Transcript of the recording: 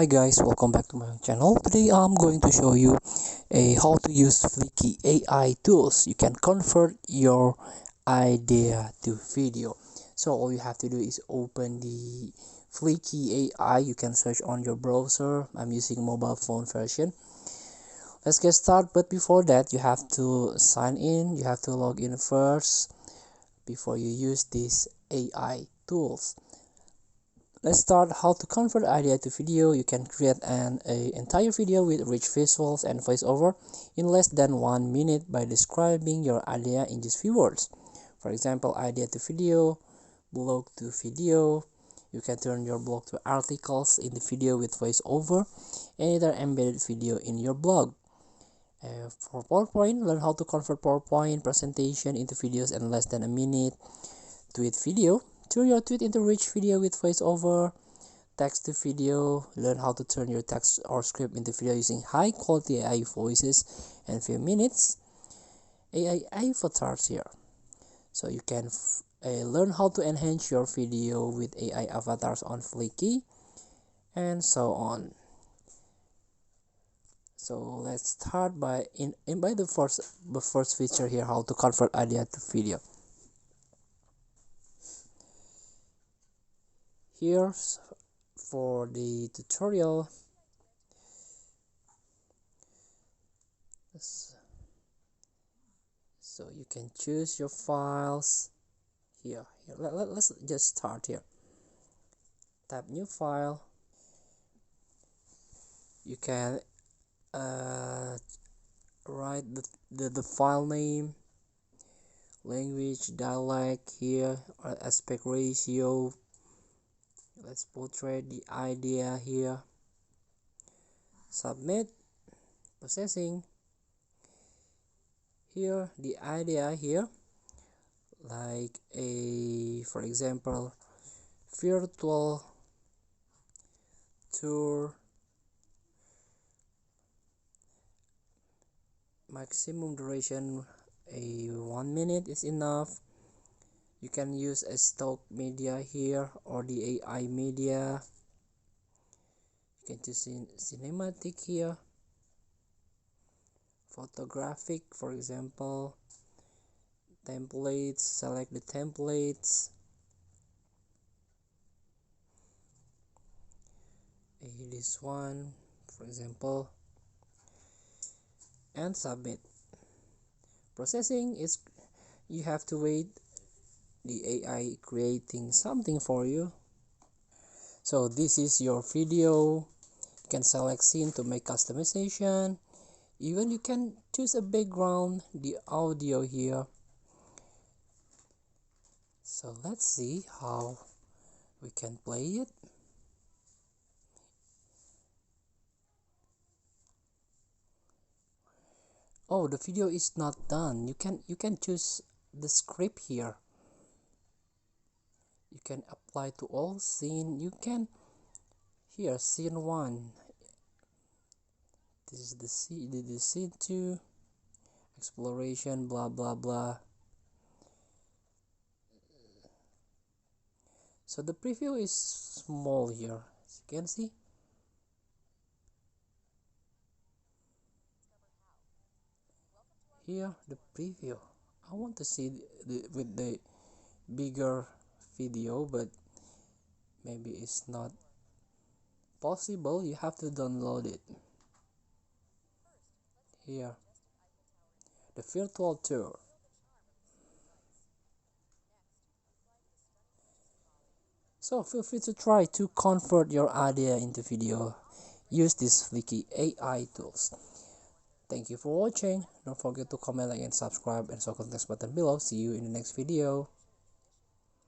Hi guys, welcome back to my channel. Today I'm going to show you how to use Fliki AI tools. You can convert your idea to video. So all you have to do is open the Fliki AI. You can search on your browser. I'm using mobile phone version. Let's get started, but before that you have to sign in. You have to log in first before you use these AI tools. Let's start how to convert idea to video. You can create an entire video with rich visuals and voiceover in less than 1 minute by describing your idea in just few words. For example, idea to video, blog to video. You can turn your blog to articles in the video with voiceover and either embedded video in your blog. For PowerPoint, learn how to convert PowerPoint presentation into videos in less than a minute. Tweet video. Turn your tweet into rich video with voiceover. Text to video. Learn how to turn your text or script into video using high quality AI voices in few minutes. AI avatars here. So you can learn how to enhance your video with AI avatars on Fliki and so on. So let's start by the first feature here, how to convert idea to video. Here's for the tutorial. So you can choose your files here. Let's just start here. Tap new file. You can write the file name, language, dialect here, or aspect ratio. Let's portray the idea here. Submit. Processing. Here the idea here, like for example, virtual tour, maximum duration 1 minute is enough. You can use a stock media here or the AI media. You can choose cinematic here, photographic, for example, templates. Select the templates, this one for example, and submit. Processing is, you have to wait the AI creating something for you. So this is your video. You can select scene to make customization. Even you can choose a background, the audio here. So let's see how we can play it. Oh, the video is not done. You can choose the script here. You can apply to all scene. You can here scene 1. This is the scene 2. Exploration, blah blah blah. So the preview is small here, as you can see. Here the preview. I want to see with the bigger video, but maybe it's not possible. You have to download it. Here the virtual tour. So feel free to try to convert your idea into video. Use these Fliki AI tools. Thank you for watching. Don't forget to comment, like, and subscribe, and so contact button below. See you in the next video.